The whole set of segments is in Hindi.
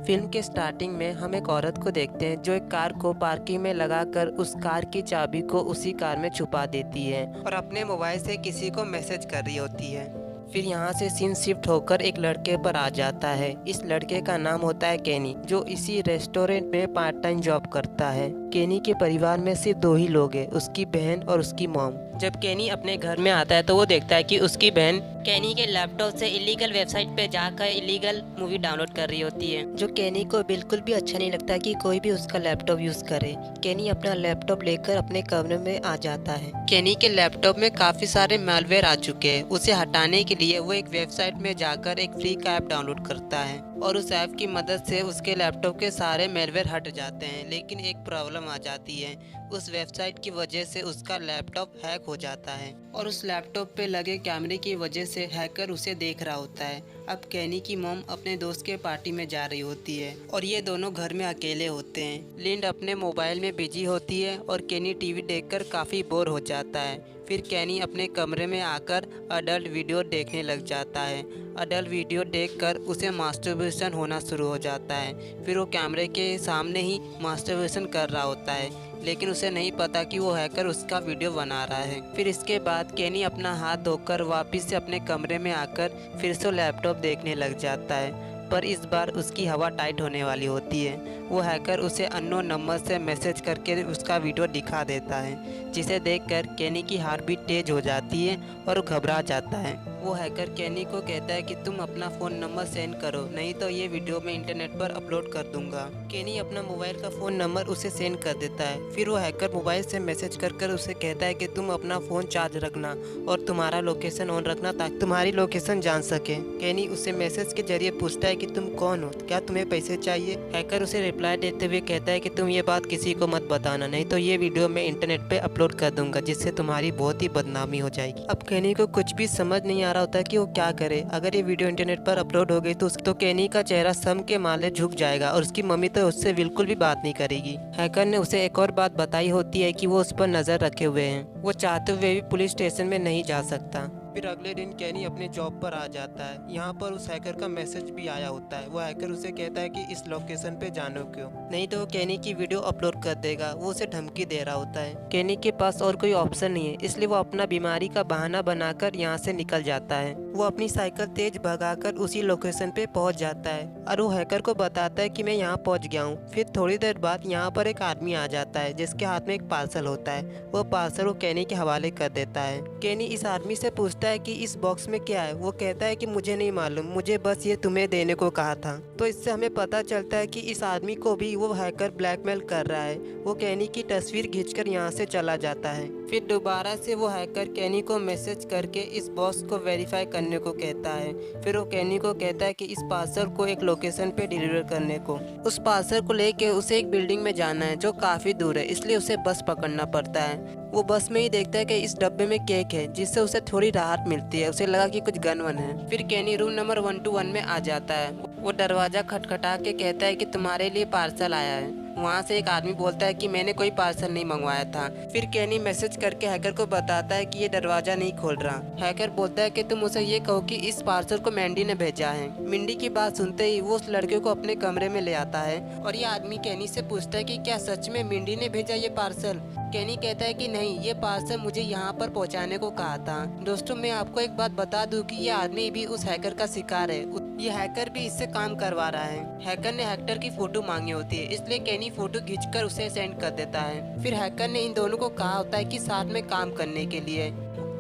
फिल्म के स्टार्टिंग में हम एक औरत को देखते हैं जो एक कार को पार्किंग में लगाकर उस कार की चाबी को उसी कार में छुपा देती है और अपने मोबाइल से किसी को मैसेज कर रही होती है। फिर यहाँ से सीन शिफ्ट होकर एक लड़के पर आ जाता है। इस लड़के का नाम होता है केनी, जो इसी रेस्टोरेंट में पार्ट टाइम जॉब करता है। केनी के परिवार में सिर्फ 2 ही लोग हैं, उसकी बहन और उसकी मॉम। जब केनी अपने घर में आता है तो वो देखता है कि उसकी बहन केनी के लैपटॉप से इलीगल वेबसाइट पे जाकर इलीगल मूवी डाउनलोड कर रही होती है, जो केनी को बिल्कुल भी अच्छा नहीं लगता कि कोई भी उसका लैपटॉप यूज करे। केनी अपना लैपटॉप लेकर अपने कमरे में आ जाता है। केनी के लैपटॉप में काफी सारे मैलवेयर आ चुके हैं। उसे हटाने के लिए वो एक वेबसाइट में जाकर एक फ्री का ऐप डाउनलोड करता है और उस ऐप की मदद से उसके लैपटॉप के सारे मैलवेयर हट जाते हैं। लेकिन एक प्रॉब्लम आ जाती है, उस वेबसाइट की वजह से उसका लैपटॉप हैक हो जाता है और उस लैपटॉप पे लगे कैमरे की वजह से हैकर उसे देख रहा होता है। अब केनी की मॉम अपने दोस्त के पार्टी में जा रही होती है और ये दोनों घर में अकेले होते हैं। लिंड अपने मोबाइल में बिजी होती है और केनी टीवी देखकर काफ़ी बोर हो जाता है। फिर केनी अपने कमरे में आकर अडल्ट वीडियो देखने लग जाता है। अडल्ट वीडियो देखकर उसे मास्टरबेशन होना शुरू हो जाता है। फिर वो कैमरे के सामने ही मास्टरबेशन कर रहा होता है, लेकिन उसे नहीं पता कि वो हैकर उसका वीडियो बना रहा है। फिर इसके बाद केनी अपना हाथ धोकर वापस से अपने कमरे में आकर फिर से लैपटॉप देखने लग जाता है, पर इस बार उसकी हवा टाइट होने वाली होती है। वो हैकर उसे अननोन नंबर से मैसेज करके उसका वीडियो दिखा देता है, जिसे देखकर केनी की हार्ट बीट तेज हो जाती है और वो घबरा जाता है। वो हैकर केनी को कहता है कि तुम अपना फ़ोन नंबर सेंड करो, नहीं तो ये वीडियो मैं इंटरनेट पर अपलोड कर दूंगा। केनी अपना मोबाइल का फ़ोन नंबर उसे सेंड कर देता है। फिर वो हैकर मोबाइल से मैसेज कर उसे कहता है कि तुम अपना फ़ोन चार्ज रखना और तुम्हारा लोकेशन ऑन रखना ताकि तुम्हारी लोकेशन जान सके। केनी उसे मैसेज के जरिए पूछता है कि तुम कौन हो, क्या तुम्हें पैसे चाहिए। हैकर उसे रिप्लाई देते हुए कहता है कि तुम ये बात किसी को मत बताना, नहीं तो ये वीडियो मैं इंटरनेट पे अपलोड कर दूंगा, जिससे तुम्हारी बहुत ही बदनामी हो जाएगी। अब केनी को कुछ भी समझ नहीं आ रहा होता कि वो क्या करे। अगर ये वीडियो इंटरनेट पर अपलोड हो गई तो केनी का चेहरा सम के माले झुक जाएगा और उसकी मम्मी तो उससे बिल्कुल भी बात नहीं करेगी। हैकर ने उसे एक और बात बताई होती है कि वो उस पर नजर रखे हुए हैं। वो चाहते हुए भी पुलिस स्टेशन में नहीं जा सकता। फिर अगले दिन केनी अपने जॉब पर आ जाता है। यहाँ पर उस हैकर का मैसेज भी आया होता है। वो हैकर उसे कहता है कि इस लोकेशन पे जानो क्यों, नहीं तो वो केनी की वीडियो अपलोड कर देगा। वो उसे धमकी दे रहा होता है। केनी के पास और कोई ऑप्शन नहीं है, इसलिए वो अपना बीमारी का बहाना बनाकर यहाँ से निकल जाता है। वो अपनी साइकिल तेज भगाकर उसी लोकेशन पे पहुँच जाता है और वो हैकर को बताता है कि मैं यहाँ पहुँच गया हूँ। फिर थोड़ी देर बाद यहाँ पर एक आदमी आ जाता है जिसके हाथ में एक पार्सल होता है। वो पार्सल वो केनी के हवाले कर देता है। केनी इस आदमी से पूछता है कि इस बॉक्स में क्या है। वो कहता है कि मुझे नहीं मालूम, मुझे बस ये तुम्हें देने को कहा था। तो इससे हमें पता चलता है कि इस आदमी को भी वो हैकर ब्लैकमेल कर रहा है। वो केनी की तस्वीर खींचकर यहाँ से चला जाता है। फिर दोबारा से वो हैकर केनी को मैसेज करके इस बॉक्स को वेरीफाई करने को कहता है। फिर वो केनी को कहता है कि इस पार्सल को एक लोकेशन पे डिलीवर करने को। उस पार्सल को लेके उसे एक बिल्डिंग में जाना है जो काफी दूर है, इसलिए उसे बस पकड़ना पड़ता है। वो बस में ही देखता है कि इस डब्बे में केक है, जिससे उसे थोड़ी राहत मिलती है। उसे लगा कि कुछ गन वन है। फिर केनी रूम नंबर 121 में आ जाता है। वो दरवाजा खटखटा के कहता है कि तुम्हारे लिए पार्सल आया है। वहाँ से एक आदमी बोलता है कि मैंने कोई पार्सल नहीं मंगवाया था। फिर केनी मैसेज करके हैकर को बताता है कि ये दरवाजा नहीं खोल रहा। हैकर बोलता है कि तुम उसे ये कहो कि इस पार्सल को मैंडी ने भेजा है। मिंडी की बात सुनते ही वो उस लड़के को अपने कमरे में ले आता है और ये आदमी केनी से पूछता है कि क्या सच में मिंडी ने भेजा ये पार्सल। केनी कहता है कि नहीं, ये पार्सल मुझे यहाँ पर पहुँचाने को कहा था। दोस्तों, मैं आपको एक बात बता दूं कि ये आदमी भी उस हैकर का शिकार है। ये हैकर भी इससे काम करवा रहा है। हैकर ने हैकर की फोटो मांगी होती है, इसलिए केनी फोटो खींचकर उसे सेंड कर देता है। फिर हैकर ने इन दोनों को कहा होता है कि साथ में काम करने के लिए,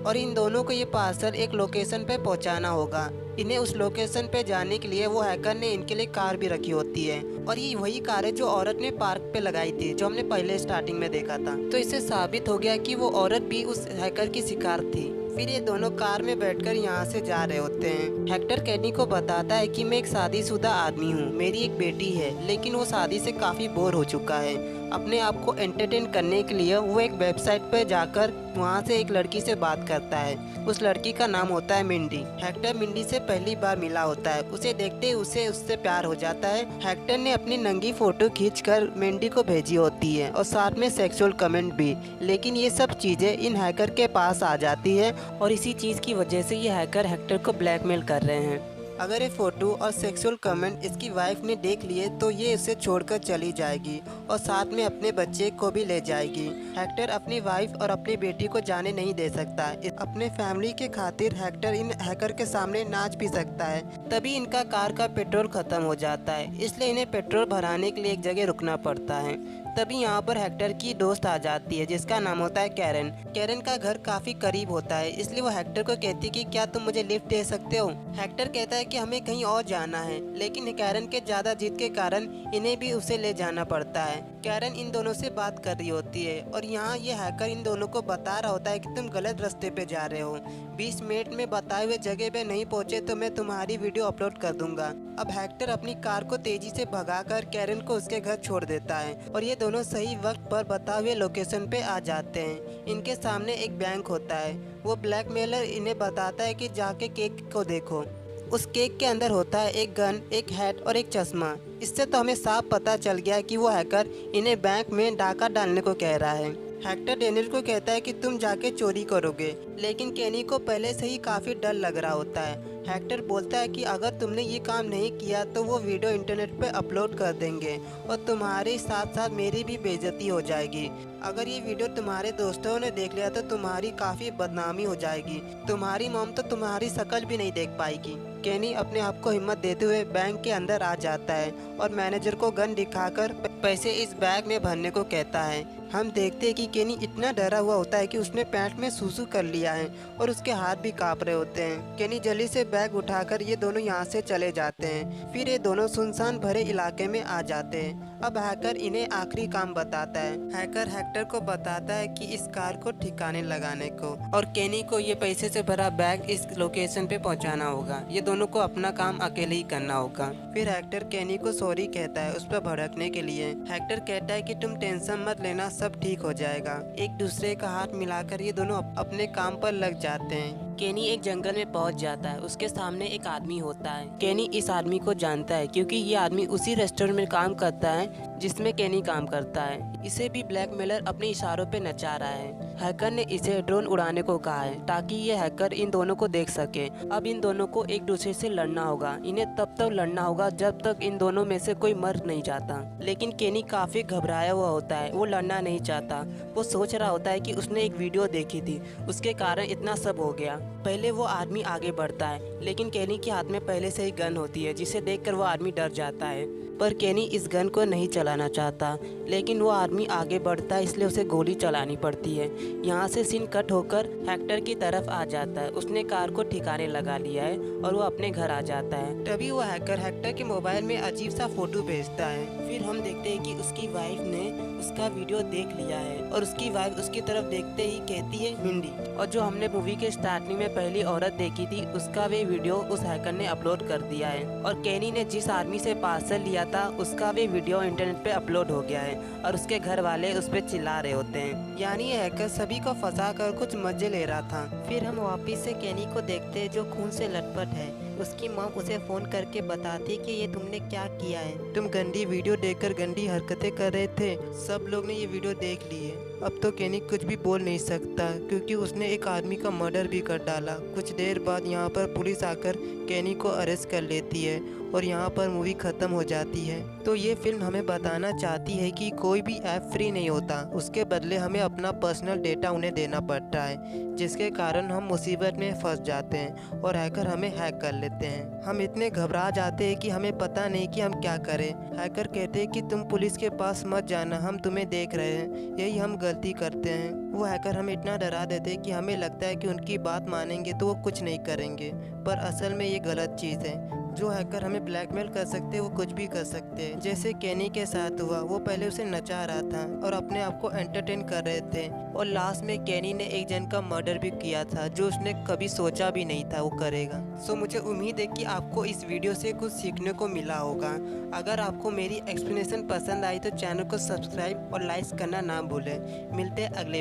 और इन दोनों को ये पार्सल एक लोकेशन पे पहुंचाना होगा। इन्हें उस लोकेशन पे जाने के लिए वो हैकर ने इनके लिए कार भी रखी होती है, और ये वही कार है जो औरत ने पार्क पे लगाई थी, जो हमने पहले स्टार्टिंग में देखा था। तो इससे साबित हो गया कि वो औरत भी उस हैकर की शिकार थी। फिर ये दोनों कार में बैठकर यहाँ से जा रहे होते हैं। हेक्टर केनी को बताता है कि मैं एक शादीशुदा आदमी हूँ, मेरी एक बेटी है, लेकिन वो शादी से काफ़ी बोर हो चुका है। अपने आप को एंटरटेन करने के लिए वो एक वेबसाइट पर जाकर वहाँ से एक लड़की से बात करता है। उस लड़की का नाम होता है मिंडी। हेक्टर मिंडी से पहली बार मिला होता है। उसे देखते ही उसे उससे प्यार हो जाता है। हेक्टर ने अपनी नंगी फोटो खींचकर मिंडी को भेजी होती है और साथ में सेक्सुअल कमेंट भी, लेकिन ये सब चीज़ें इन हैकर के पास आ जाती है और इसी चीज़ की वजह से ये हैकर हेक्टर को ब्लैकमेल कर रहे हैं। अगर ये फोटो और सेक्सुअल कमेंट इसकी वाइफ ने देख लिए तो ये उसे छोड़कर चली जाएगी और साथ में अपने बच्चे को भी ले जाएगी। हेक्टर अपनी वाइफ और अपनी बेटी को जाने नहीं दे सकता। अपने फैमिली के खातिर हेक्टर इन हैकर के सामने नाच भी सकता है। तभी इनका कार का पेट्रोल खत्म हो जाता है, इसलिए इन्हें पेट्रोल भराने के लिए एक जगह रुकना पड़ता है। तभी यहाँ पर हेक्टर की दोस्त आ जाती है जिसका नाम होता है कैरन। कैरन का घर काफी करीब होता है, इसलिए वो हेक्टर को कहती है कि क्या तुम मुझे लिफ्ट दे सकते हो। हेक्टर कहता है कि हमें कहीं और जाना है, लेकिन कैरन के ज्यादा जिद के कारण इन्हें भी उसे ले जाना पड़ता है। कैरन इन दोनों से बात कर रही होती है और यहाँ ये हैकर इन दोनों को बता रहा होता है कि तुम गलत रास्ते पे जा रहे हो। 20 मिनट में बताए हुए जगह पे नहीं पहुँचे तो मैं तुम्हारी वीडियो अपलोड कर दूंगा। अब हेक्टर अपनी कार को तेजी से भगाकर कैरन को उसके घर छोड़ देता है और ये दोनों सही वक्त पर बताए हुए लोकेशन पे आ जाते हैं। इनके सामने एक बैंक होता है। वो ब्लैकमेलर इन्हें बताता है कि जाके केक को देखो। उस केक के अंदर होता है एक गन, एक हैट और एक चश्मा। इससे तो हमें साफ पता चल गया कि वो हैकर इन्हें बैंक में डाका डालने को कह रहा है। हेक्टर डेनियल को कहता है कि तुम जाके चोरी करोगे, लेकिन केनी को पहले से ही काफ़ी डर लग रहा होता है। हेक्टर बोलता है कि अगर तुमने ये काम नहीं किया तो वो वीडियो इंटरनेट पे अपलोड कर देंगे और तुम्हारे साथ साथ मेरी भी बेइज्जती हो जाएगी। अगर ये वीडियो तुम्हारे दोस्तों ने देख लिया तो तुम्हारी काफ़ी बदनामी हो जाएगी। तुम्हारी मॉम तो तुम्हारी शक्ल भी नहीं देख पाएगी। केनी अपने आप को हिम्मत देते हुए बैंक के अंदर आ जाता है और मैनेजर को गन दिखाकर पैसे इस बैग में भरने को कहता है। हम देखते हैं कि केनी इतना डरा हुआ होता है कि उसने पैंट में सूसू कर लिया है और उसके हाथ भी कांप रहे होते हैं। केनी जल्दी से बैग उठाकर ये दोनों यहाँ से चले जाते हैं। फिर ये दोनों सुनसान भरे इलाके में आ जाते हैं। अब हैकर इन्हें आखिरी काम बताता है। हैकर हेक्टर को बताता है कि इस कार को ठिकाने लगाने को और केनी को ये पैसे से भरा बैग इस लोकेशन पे पहुंचाना होगा। ये दोनों को अपना काम अकेले ही करना होगा। फिर हेक्टर केनी को सॉरी कहता है उस पर भड़कने के लिए। हेक्टर कहता है कि तुम टेंशन मत लेना, सब ठीक हो जाएगा। एक दूसरे का हाथ मिलाकर ये दोनों अपने काम पर लग जाते हैं। केनी एक जंगल में पहुंच जाता है। उसके सामने एक आदमी होता है। केनी इस आदमी को जानता है क्योंकि ये आदमी उसी रेस्टोरेंट में काम करता है जिसमें केनी काम करता है। इसे भी ब्लैकमेलर अपने इशारों पे नचा रहा है। हैकर ने इसे ड्रोन उड़ाने को कहा है ताकि ये हैकर इन दोनों को देख सके। अब इन दोनों को एक दूसरे से लड़ना होगा। इन्हें तब तक लड़ना होगा जब तक इन दोनों में से कोई मर नहीं जाता। लेकिन केनी काफी घबराया हुआ होता है, वो लड़ना नहीं चाहता। वो सोच रहा होता है कि उसने एक वीडियो देखी थी, उसके कारण इतना सब हो गया। पहले वो आदमी आगे बढ़ता है, लेकिन केनी के हाथ में पहले से ही गन होती है जिसे देखकर वो आदमी डर जाता है। पर केनी इस गन को नहीं चलाना चाहता, लेकिन वो आदमी आगे बढ़ता है इसलिए उसे गोली चलानी पड़ती है। यहाँ से सीन कट होकर हेक्टर की तरफ आ जाता है। उसने कार को ठिकाने लगा लिया है और वो अपने घर आ जाता है। तभी वो हैकर हेक्टर के मोबाइल में अजीब सा फोटो भेजता है। फिर हम देखते हैं कि उसकी वाइफ ने उसका वीडियो देख लिया है और उसकी वाइफ उसकी तरफ देखते ही कहती है मिंडी। और जो हमने मूवी के स्टार्टिंग में पहली औरत देखी थी उसका वे वीडियो उस हैकर ने अपलोड कर दिया है। और केनी ने जिस आदमी से पार्सल लिया था उसका भी वीडियो इंटरनेट पे अपलोड हो गया है और उसके घर वाले उस पे चिल्ला रहे होते हैं। यानी ये हैकर सभी को फंसा कर कुछ मजे ले रहा था। फिर हम वापिस से केनी को देखते हैं जो खून से लटपट है। उसकी मॉम उसे फोन करके बताती कि ये तुमने क्या किया है, तुम गंदी वीडियो देखकर गंदी हरकतें कर रहे थे। सब लोग ने ये वीडियो देख ली है। अब तो केनी कुछ भी बोल नहीं सकता क्योंकि उसने एक आदमी का मर्डर भी कर डाला। कुछ देर बाद यहाँ पर पुलिस आकर केनी को अरेस्ट कर लेती है और यहाँ पर मूवी ख़त्म हो जाती है। तो ये फिल्म हमें बताना चाहती है कि कोई भी ऐप फ्री नहीं होता, उसके बदले हमें अपना पर्सनल डेटा उन्हें देना पड़ता है, जिसके कारण हम मुसीबत में फंस जाते हैं और हैकर हमें हैक कर लेते हैं। हम इतने घबरा जाते हैं कि हमें पता नहीं कि हम क्या करें। हैकर कहते हैं कि तुम पुलिस के पास मत जाना, हम तुम्हें देख रहे हैं। यही हम गलती करते हैं। वो हैकर हमें इतना डरा देते हैं कि हमें लगता है कि उनकी बात मानेंगे तो वो कुछ नहीं करेंगे, पर असल में ये गलत चीज़ है। जो हैकर हमें ब्लैकमेल कर सकते हैं वो कुछ भी कर सकते हैं। जैसे केनी के साथ हुआ, वो पहले उसे नचा रहा था और अपने आप को एंटरटेन कर रहे थे और लास्ट में केनी ने एक जन का मर्डर भी किया था जो उसने कभी सोचा भी नहीं था वो करेगा। सो मुझे उम्मीद है कि आपको इस वीडियो से कुछ सीखने को मिला होगा। अगर आपको मेरी एक्सप्लेनेशन पसंद आई तो चैनल को सब्सक्राइब और लाइक करना ना भूलें। मिलते हैं अगले